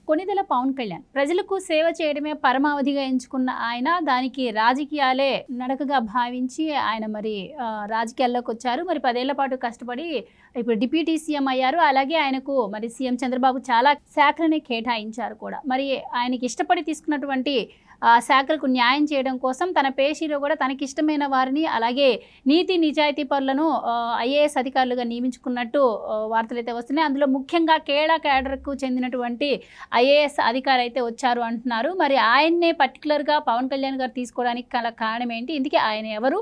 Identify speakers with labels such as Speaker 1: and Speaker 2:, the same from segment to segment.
Speaker 1: కొణిదెల పవన్ కళ్యాణ్ ప్రజలకు సేవ చేయడమే పరమావధిగా ఎంచుకున్న ఆయన దానికి రాజకీయాలే నడకగా భావించి ఆయన మరి రాజకీయాల్లోకి వచ్చారు. మరి 10 ఏళ్ల పాటు కష్టపడి ఇప్పుడు డిప్యూటీ సీఎం అయ్యారు. అలాగే ఆయనకు మరి సీఎం చంద్రబాబు చాలా శాఖలని కేటాయించారు కూడా. మరి ఆయనకి ఇష్టపడి తీసుకున్నటువంటి శాఖలకు న్యాయం చేయడం కోసం తన పేషీలో కూడా తనకిష్టమైన వారిని అలాగే నీతి నిజాయితీ పరులను ఐఏఎస్ అధికారులుగా నియమించుకున్నట్టు వార్తలు అయితే వస్తున్నాయి. అందులో ముఖ్యంగా కేడా క్యాడర్కు చెందినటువంటి ఐఏఎస్ అధికారి అయితే వచ్చారు అంటున్నారు. మరి ఆయన్నే పర్టికులర్గా పవన్ కళ్యాణ్ గారు తీసుకోవడానికి కారణం ఏంటి, ఇందుకే ఆయన ఎవరు,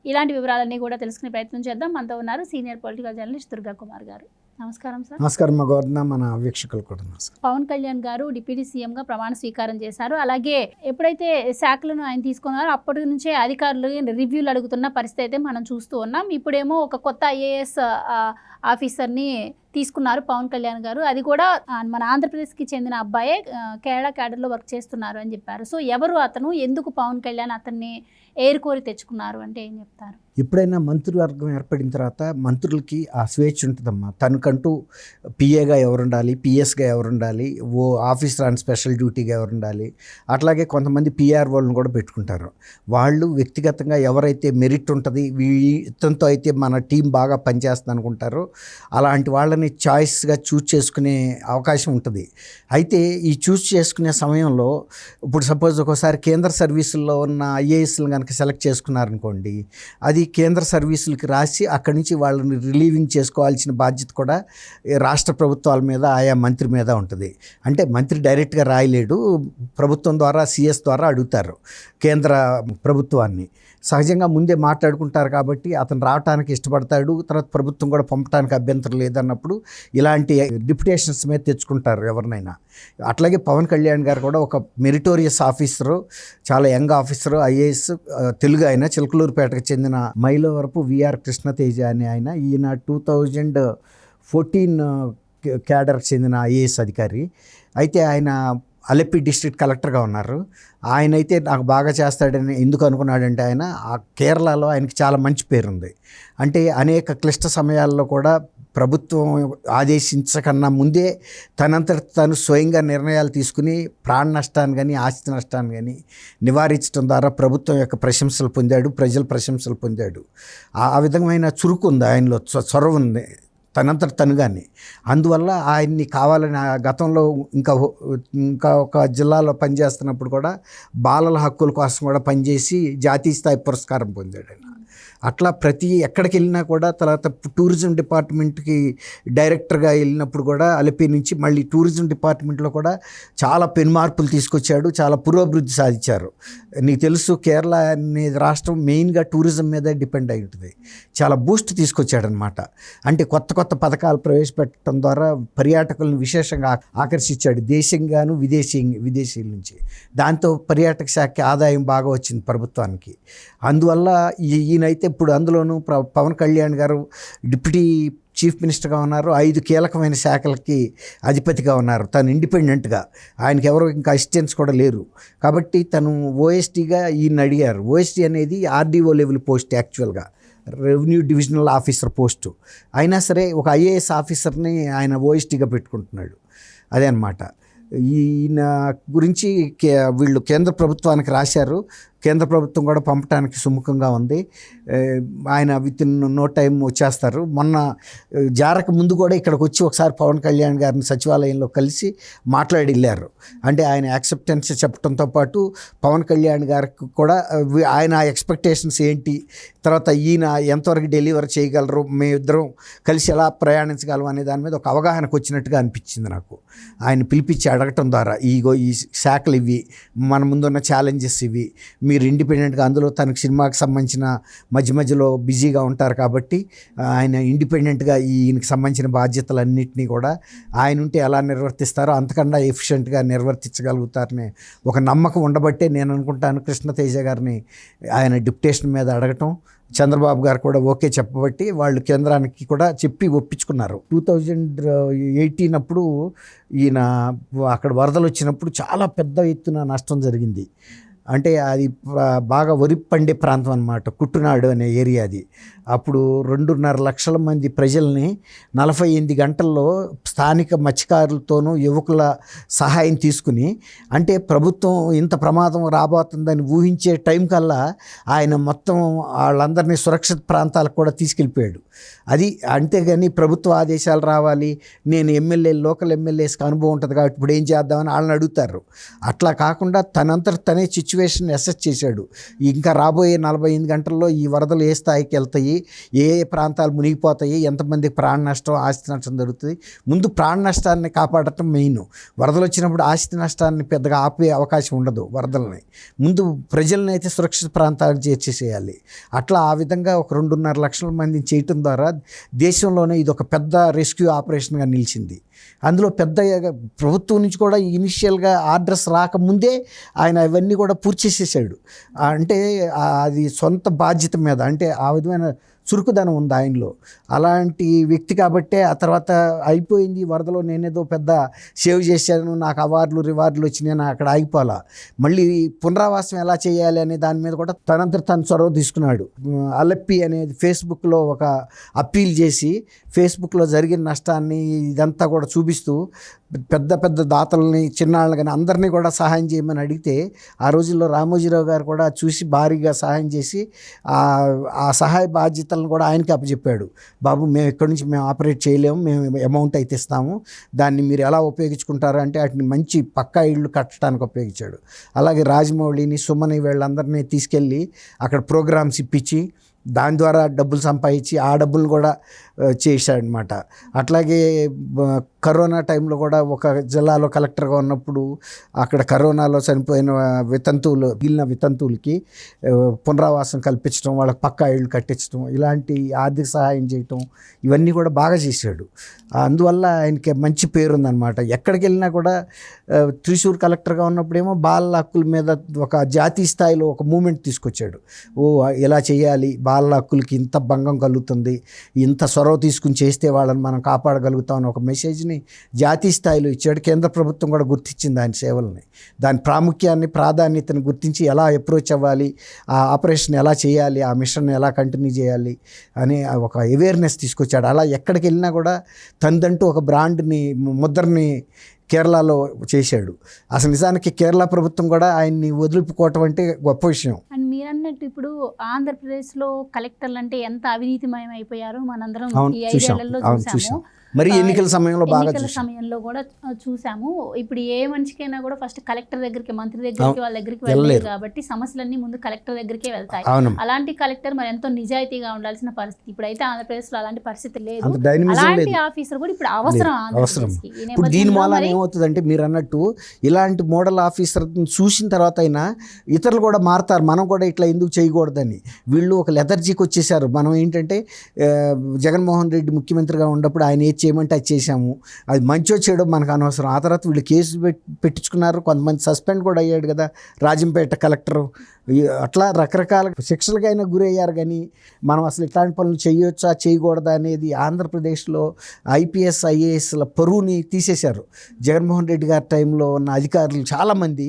Speaker 1: ఇలాంటి వివరాలన్నీ కూడా తెలుసుకునే ప్రయత్నం చేద్దాం. మనతో ఉన్నారు senior political journalist Durga Kumar గారు. నమస్కారం సార్.
Speaker 2: నమస్కారం గవర్న మన వీక్షకులు కూడా నమస్కారం.
Speaker 1: పవన్ కళ్యాణ్ గారు డిప్యూటీ సీఎంగా ప్రమాణ స్వీకారం చేశారు. అలాగే ఎప్పుడైతే శాఖలను ఆయన తీసుకున్నారో అప్పటి నుంచే అధికారులు రివ్యూలు అడుగుతున్న పరిస్థితి అయితే మనం చూస్తూ ఉన్నాం. ఇప్పుడేమో ఒక కొత్త ఐఏఎస్ ఆఫీసర్ని తీసుకున్నారు పవన్ కళ్యాణ్ గారు. అది కూడా మన ఆంధ్రప్రదేశ్కి చెందిన అబ్బాయే కేరళ క్యాడర్లో వర్క్ చేస్తున్నారు అని చెప్పారు. సో ఎవరు అతను, ఎందుకు పవన్ కళ్యాణ్ అతన్ని ఏరుకోరి తెచ్చుకున్నారు అంటే ఏం చెప్తారు?
Speaker 2: ఎప్పుడైనా మంత్రివర్గం ఏర్పడిన తర్వాత మంత్రులకి ఆ స్వేచ్ఛ ఉంటుందమ్మా. తనకంటూ పిఏగా ఎవరుండాలి, పిఎస్గా ఎవరుండాలి, ఓ ఆఫీసర్ ఆన్ స్పెషల్ డ్యూటీగా ఎవరుండాలి, అట్లాగే కొంతమంది పిఆర్ వాళ్ళని కూడా పెట్టుకుంటారు. వాళ్ళు వ్యక్తిగతంగా ఎవరైతే మెరిట్ ఉంటుంది, ఇతనితో అయితే మన టీం బాగా పనిచేస్తుంది అనుకుంటారో అలాంటి వాళ్ళని చాయిస్గా చూస్ చేసుకునే అవకాశం ఉంటుంది. అయితే ఈ చూస్ చేసుకునే సమయంలో ఇప్పుడు సపోజ్ ఒకసారి కేంద్ర సర్వీసుల్లో ఉన్న ఐఏఎస్లు కనుక సెలెక్ట్ చేసుకున్నారనుకోండి, అది కేంద్ర సర్వీసులకి రాసి అక్కడి నుంచి వాళ్ళని రిలీవింగ్ చేసుకోవాల్సిన బాధ్యత కూడా రాష్ట్ర ప్రభుత్వాల మీద ఆయా మంత్రి మీద ఉంటుంది. అంటే మంత్రి డైరెక్ట్గా రాయలేడు, ప్రభుత్వం ద్వారా సిఎస్ ద్వారా అడుగుతారు కేంద్ర ప్రభుత్వాన్ని. సహజంగా ముందే మాట్లాడుకుంటారు కాబట్టి అతను రావడానికి ఇష్టపడతాడు, తర్వాత ప్రభుత్వం కూడా పంపడానికి అభ్యంతరం లేదన్నప్పుడు ఇలాంటి డిప్యుటేషన్స్ మీద తెచ్చుకుంటారు ఎవరినైనా. అట్లాగే పవన్ కళ్యాణ్ గారు కూడా ఒక మెరిటోరియస్ ఆఫీసరు, చాలా యంగ్ ఆఫీసరు, ఐఏఎస్, తెలుగు ఆయన, చిలకలూరుపేటకు చెందిన మైలవరపు విఆర్ కృష్ణతేజ అనే ఆయన. ఈయన 2014 క్యాడర్కి చెందిన ఐఏఎస్ అధికారి. అయితే ఆయన అలెప్పి డిస్ట్రిక్ట్ కలెక్టర్గా ఉన్నారు. ఆయన అయితే నాకు బాగా చేస్తాడని ఎందుకు అనుకున్నాడంటే ఆయన ఆ కేరళలో ఆయనకి చాలా మంచి పేరుంది. అంటే అనేక క్లిష్ట సమయాల్లో కూడా ప్రభుత్వం ఆదేశించకన్నా ముందే తనంతట తను స్వయంగా నిర్ణయాలు తీసుకుని ప్రాణ నష్టాన్ని కానీ ఆస్తి నష్టాన్ని కానీ నివారించడం ద్వారా ప్రభుత్వం యొక్క ప్రశంసలు పొందాడు, ప్రజల ప్రశంసలు పొందాడు. ఆ విధమైన చురుకు ఉంది ఆయనలో, చొరవ ఉంది తనంతట తనుగానే. అందువల్ల ఆయన్ని కావాలని గతంలో ఇంకా ఒక జిల్లాలో పనిచేస్తున్నప్పుడు కూడా బాలల హక్కుల కోసం కూడా పనిచేసి జాతీయ స్థాయి పురస్కారం పొందాడు ఆయన. అట్లా ఎక్కడికి వెళ్ళినా కూడా తర్వాత టూరిజం డిపార్ట్మెంట్కి డైరెక్టర్గా వెళ్ళినప్పుడు కూడా అలపి నుంచి మళ్ళీ టూరిజం డిపార్ట్మెంట్లో కూడా చాలా పెనుమార్పులు తీసుకొచ్చాడు, చాలా పురోభివృద్ధి సాధించారు. నీకు తెలుసు కేరళ అనేది రాష్ట్రం మెయిన్గా టూరిజం మీద డిపెండ్ అయి ఉంటుంది. చాలా బూస్ట్ తీసుకొచ్చాడనమాట. అంటే కొత్త కొత్త పథకాలు ప్రవేశపెట్టడం ద్వారా పర్యాటకులను విశేషంగా ఆకర్షించాడు, దేశంగాను విదేశీయుల నుంచి. దాంతో పర్యాటక శాఖకి ఆదాయం బాగా వచ్చింది ప్రభుత్వానికి. అందువల్ల ఈయనైతే ఇప్పుడు అందులోనూ పవన్ కళ్యాణ్ గారు డిప్యూటీ చీఫ్ మినిస్టర్గా ఉన్నారు, 5 కీలకమైన శాఖలకి అధిపతిగా ఉన్నారు. తను ఇండిపెండెంట్గా, ఆయనకి ఎవరో ఇంకా అసిస్టెంట్స్ కూడా లేరు. కాబట్టి తను ఓఎస్టీగా ఈయన అడిగారు. ఓఎస్టీ అనేది ఆర్డీఓ లెవెల్ పోస్ట్, యాక్చువల్గా రెవెన్యూ డివిజనల్ ఆఫీసర్ పోస్టు. అయినా సరే ఒక ఐఏఎస్ ఆఫీసర్ని ఆయన ఓఎస్టీగా పెట్టుకుంటున్నాడు. అదే అన్నమాట. ఈయన గురించి వీళ్ళు కేంద్ర ప్రభుత్వానికి రాశారు. కేంద్ర ప్రభుత్వం కూడా పంపడానికి సుముఖంగా ఉంది. ఆయన విత్ ఇన్ నో టైం వచ్చేస్తారు. మొన్న జారక ముందు కూడా ఇక్కడికి వచ్చి ఒకసారి పవన్ కళ్యాణ్ గారిని సచివాలయంలో కలిసి మాట్లాడి వెళ్ళారు. అంటే ఆయన యాక్సెప్టెన్స్ చెప్పడంతో పాటు పవన్ కళ్యాణ్ గారికి కూడా ఆయన ఎక్స్పెక్టేషన్స్ ఏంటి, తర్వాత ఈయన ఎంతవరకు డెలివర్ చేయగలరు, మేమిద్దరం కలిసి ఎలా ప్రయాణించగలం అనే దాని మీద ఒక అవగాహనకు వచ్చినట్టుగా అనిపించింది నాకు. ఆయన పిలిపించి అడగటం ద్వారా ఈ శాఖలు ఇవి, మన ముందున్న ఛాలెంజెస్ ఇవి, మీరు ఇండిపెండెంట్గా, అందులో తనకు సినిమాకి సంబంధించిన మధ్యలో బిజీగా ఉంటారు కాబట్టి ఆయన ఇండిపెండెంట్గా ఈయనకి సంబంధించిన బాధ్యతలన్నింటినీ కూడా ఆయన ఉంటే ఎలా నిర్వర్తిస్తారో అంతకన్నా ఎఫిషియెంట్గా నిర్వర్తించగలుగుతారని ఒక నమ్మకం ఉండబట్టే నేను అనుకుంటాను కృష్ణతేజ గారిని ఆయన డిప్యుటేషన్ మీద అడగటం. చంద్రబాబు గారు కూడా ఓకే చెప్పబట్టి వాళ్ళు కేంద్రానికి కూడా చెప్పి ఒప్పించుకున్నారు. 2018 అప్పుడు ఈయన అక్కడ వరదలు వచ్చినప్పుడు చాలా పెద్ద ఎత్తున నష్టం జరిగింది. అంటే అది బాగా వరి పండే ప్రాంతం అన్నమాట, కుట్టునాడు అనే ఏరియా అది. అప్పుడు 2.5 లక్షల మంది ప్రజల్ని 48 గంటల్లో స్థానిక మత్స్యకారులతోనూ యువకుల సహాయం తీసుకుని, అంటే ప్రభుత్వం ఇంత ప్రమాదం రాబోతుందని ఊహించే టైం కల్లా ఆయన మొత్తం వాళ్ళందరినీ సురక్షిత ప్రాంతాలకు కూడా తీసుకెళ్ళిపోయాడు. అది అంతేగాని ప్రభుత్వ ఆదేశాలు రావాలి, నేను లోకల్ ఎమ్మెల్యేస్కి అనుభవం ఉంటుంది కాబట్టి ఇప్పుడు ఏం చేద్దామని వాళ్ళని అడుగుతారు. అట్లా కాకుండా తనంతట తనే సిచ్యువేషన్ అసెస్ చేశాడు. ఇంకా రాబోయే 48 గంటల్లో ఈ వరదలు ఏ స్థాయికి వెళ్తాయి, ఏ ప్రాంతాలు మునిగిపోతాయి, ఎంతమందికి ప్రాణ నష్టం, ఆస్తి నష్టం జరుగుతుంది. ముందు ప్రాణ నష్టాన్ని కాపాడటం మెయిన్. వరదలు వచ్చినప్పుడు ఆస్తి నష్టాన్ని పెద్దగా ఆపే అవకాశం ఉండదు. వరదలని ముందు ప్రజల్ని అయితే సురక్షిత ప్రాంతాలకు చేర్చేసేయాలి. అట్లా ఆ విధంగా ఒక 2.5 లక్షల మందిని చేయటం ద్వారా దేశంలోనే ఇది ఒక పెద్ద రెస్క్యూ ఆపరేషన్గా నిలిచింది. అందులో పెద్ద ప్రభుత్వం నుంచి కూడా ఇనిషియల్గా ఆర్డర్స్ రాకముందే ఆయన అవన్నీ కూడా పూర్తి చేసేసాడు. అంటే అది సొంత బాధ్యత మీద, అంటే ఆ విధమైన చురుకుదనం ఉంది ఆయనలో. అలాంటి వ్యక్తి కాబట్టే ఆ తర్వాత అయిపోయింది వరదలో నేనేదో పెద్ద సేవ్ చేశాను, నాకు అవార్డులు రివార్డులు వచ్చినాయి, నాకు అక్కడ ఆగిపోలా. మళ్ళీ పునరావాసం ఎలా చేయాలి అనే దాని మీద కూడా తనంతట తను చొరవ తీసుకున్నాడు. అలెప్పి అనేది ఫేస్బుక్లో ఒక అప్పీల్ చేసి ఫేస్బుక్లో జరిగిన నష్టాన్ని ఇదంతా కూడా చూపిస్తూ పెద్ద పెద్ద దాతల్ని, చిన్నాళ్ళని కానీ అందరినీ కూడా సహాయం చేయమని అడిగితే ఆ రోజుల్లో రామోజీరావు గారు కూడా చూసి భారీగా సహాయం చేసి ఆ సహాయ బాధ్యతలను కూడా ఆయనకి అప్పచెప్పాడు. బాబు, మేము ఇక్కడి నుంచి మేము ఆపరేట్ చేయలేము, మేము అమౌంట్ అయితే ఇస్తాము, దాన్ని మీరు ఎలా ఉపయోగించుకుంటారు అంటే వాటిని మంచి పక్కా ఇళ్ళు కట్టడానికి ఉపయోగించాడు. అలాగే రాజమౌళిని, సుమని వీళ్ళందరినీ తీసుకెళ్ళి అక్కడ ప్రోగ్రామ్స్ ఇప్పించి దాని ద్వారా డబ్బులు సంపాదించి ఆ డబ్బులు కూడా చేశాడనమాట. అట్లాగే కరోనా టైంలో కూడా ఒక జిల్లాలో కలెక్టర్గా ఉన్నప్పుడు అక్కడ కరోనాలో చనిపోయిన మిగిలిన వితంతువులకి పునరావాసం కల్పించడం, వాళ్ళకి పక్కా ఇళ్ళు కట్టించడం, ఇలాంటి ఆర్థిక సహాయం చేయటం, ఇవన్నీ కూడా బాగా చేశాడు. అందువల్ల ఆయనకి మంచి పేరుందనమాట. ఎక్కడికి వెళ్ళినా కూడా త్రిశూర్ కలెక్టర్గా ఉన్నప్పుడేమో బాలల హక్కుల మీద ఒక జాతీయ స్థాయిలో ఒక మూమెంట్ తీసుకొచ్చాడు. ఇలా చేయాలి, బాలల హక్కులకి ఇంత భంగం కలుగుతుంది, ఇంత చొరవ తీసుకుని చేస్తే వాళ్ళని మనం కాపాడగలుగుతాం అని ఒక మెసేజ్ని జాతీయ స్థాయిలో ఇచ్చాడు. కేంద్ర ప్రభుత్వం కూడా గుర్తించింది ఆయన సేవల్ని, దాని ప్రాముఖ్యాన్ని, ప్రాధాన్యతను గుర్తించి ఎలా అప్రోచ్ అవ్వాలి, ఆ ఆపరేషన్ ఎలా చేయాలి, ఆ మిషన్ ఎలా కంటిన్యూ చేయాలి అనే ఒక అవేర్నెస్ తీసుకొచ్చాడు. అలా ఎక్కడికి వెళ్ళినా కూడా తనదంటూ ఒక బ్రాండ్ని, ముద్రని కేరళలో చేశాడు. అసలు నిజానికి కేరళ ప్రభుత్వం కూడా ఆయన్ని వదిలిపుకోవటం అంటే గొప్ప విషయం.
Speaker 1: అండ్ మీరు అన్నట్టు ఇప్పుడు ఆంధ్రప్రదేశ్లో కలెక్టర్లు అంటే ఎంత అవినీతిమయం అయిపోయారో మనందరం ఈ 5 ఏళ్లలో చూసాము.
Speaker 2: మరి ఎన్నికల సమయంలో
Speaker 1: సమయంలో కూడా చూసాము. ఇప్పుడు ఏ మనిషికైనా కూడా ఫస్ట్ కలెక్టర్ దగ్గరికి, మంత్రి దగ్గరికి, వాళ్ళ దగ్గరికి వెళ్ళలేదు కాబట్టి సమస్యలన్నీ ముందు కలెక్టర్ దగ్గరికే వెళ్తాయి. అలాంటి కలెక్టర్ మరి ఎంతో నిజాయితీగా ఉండాల్సిన పరిస్థితి. ఇప్పుడైతే ఆంధ్రప్రదేశ్ లో అలాంటి పరిస్థితి లేదు. అలాంటి ఆఫీసర్ కూడా ఇప్పుడు అవసరం.
Speaker 2: ఇప్పుడు దీని వల్ల ఏమవుతుందంటే మీరు అన్నట్టు ఇలాంటి మోడల్ ఆఫీసర్ చూసిన తర్వాత అయినా ఇతరులు కూడా మారుతారు. మనం కూడా ఇట్లా ఎందుకు చేయకూడదని వీళ్ళు ఒక లెథర్జీకి వచ్చేసారు. మనం ఏంటంటే జగన్మోహన్ రెడ్డి ముఖ్యమంత్రిగా ఉన్నప్పుడు ఆయన చేయమంటే అది చేశాము, అది మంచో చెడో మనకు అనవసరం. ఆ తర్వాత వీళ్ళు కేసు పెట్టించుకున్నారు, కొంతమంది సస్పెండ్ కూడా అయ్యాడు కదా రాజంపేట కలెక్టరు. అట్లా రకరకాల శిక్షలకైనా గురయ్యారు. కానీ మనం అసలు ఇట్లాంటి పనులు చేయొచ్చా చేయకూడదా అనేది ఆంధ్రప్రదేశ్లో ఐపీఎస్ ఐఏఎస్ల పరువుని తీసేశారు. జగన్మోహన్ రెడ్డి గారి టైంలో ఉన్న అధికారులు చాలామంది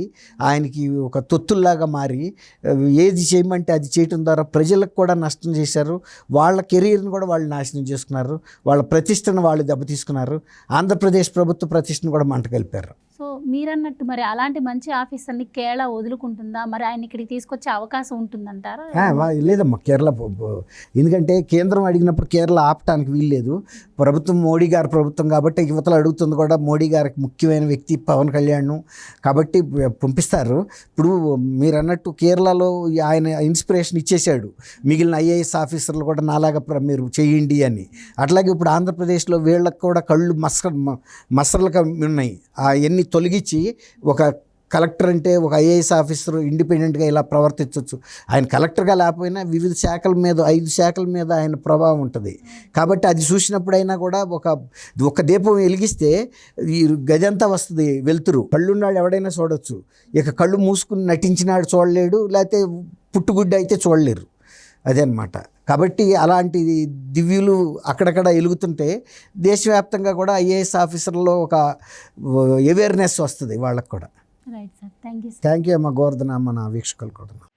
Speaker 2: ఆయనకి ఒక తొత్తుల్లాగా మారి ఏది చేయమంటే అది చేయటం ద్వారా ప్రజలకు కూడా నష్టం చేశారు. వాళ్ళ కెరీర్ని కూడా వాళ్ళు నాశనం చేసుకున్నారు, వాళ్ళ ప్రతిష్టను వాళ్ళు దెబ్బతీసుకున్నారు, ఆంధ్రప్రదేశ్ ప్రభుత్వ ప్రతిష్టను కూడా మంట కలిపారు.
Speaker 1: సో మీరన్నట్టు మరి అలాంటి మంచి ఆఫీసర్ని కేరళ వదులుకుంటుందా? మరి ఆయన ఇక్కడికి తీసుకొచ్చే అవకాశం ఉంటుందంటారా?
Speaker 2: లేదమ్మా, కేరళ ఎందుకంటే కేంద్రం అడిగినప్పుడు కేరళ ఆపటానికి వీల్లేదు. ప్రభుత్వం మోడీ గారి ప్రభుత్వం కాబట్టి యువతలు అడుగుతుంది కూడా మోడీ గారికి ముఖ్యమైన వ్యక్తి పవన్ కళ్యాణ్ కాబట్టి పంపిస్తారు. ఇప్పుడు మీరు అన్నట్టు కేరళలో ఆయన ఇన్స్పిరేషన్ ఇచ్చేశాడు, మిగిలిన ఐఏఎస్ ఆఫీసర్లు కూడా నాలాగా మీరు చేయండి అని. అట్లాగే ఇప్పుడు ఆంధ్రప్రదేశ్లో వీళ్ళకి కూడా కళ్ళు మసరలుగా ఉన్నాయి. అవన్నీ తొలగించి ఒక కలెక్టర్ అంటే ఒక ఐఏఎస్ ఆఫీసర్ ఇండిపెండెంట్గా ఇలా ప్రవర్తించవచ్చు. ఆయన కలెక్టర్గా లేకపోయినా వివిధ శాఖల మీద 5 శాఖల మీద ఆయన ప్రభావం ఉంటుంది. కాబట్టి అది చూసినప్పుడైనా కూడా ఒక దీపం వెలిగిస్తే ఈ గదంతా వస్తుంది వెలుతురు. కళ్ళున్నాడు ఎవడైనా చూడవచ్చు, ఇక కళ్ళు మూసుకుని నటించినాడు చూడలేడు, లేకపోతే పుట్టుగుడ్డ అయితే చూడలేరు. అదే అన్నమాట. కాబట్టి అలాంటి దివ్యులు అక్కడక్కడ వెలుగుతుంటే దేశవ్యాప్తంగా కూడా ఐఏఎస్ ఆఫీసర్లో ఒక అవేర్నెస్ వస్తుంది వాళ్ళకు కూడా.
Speaker 1: Right sir, thank you.
Speaker 2: Thank you అమ్మ గోవర్ధన, మన వీక్షకులు కూడా.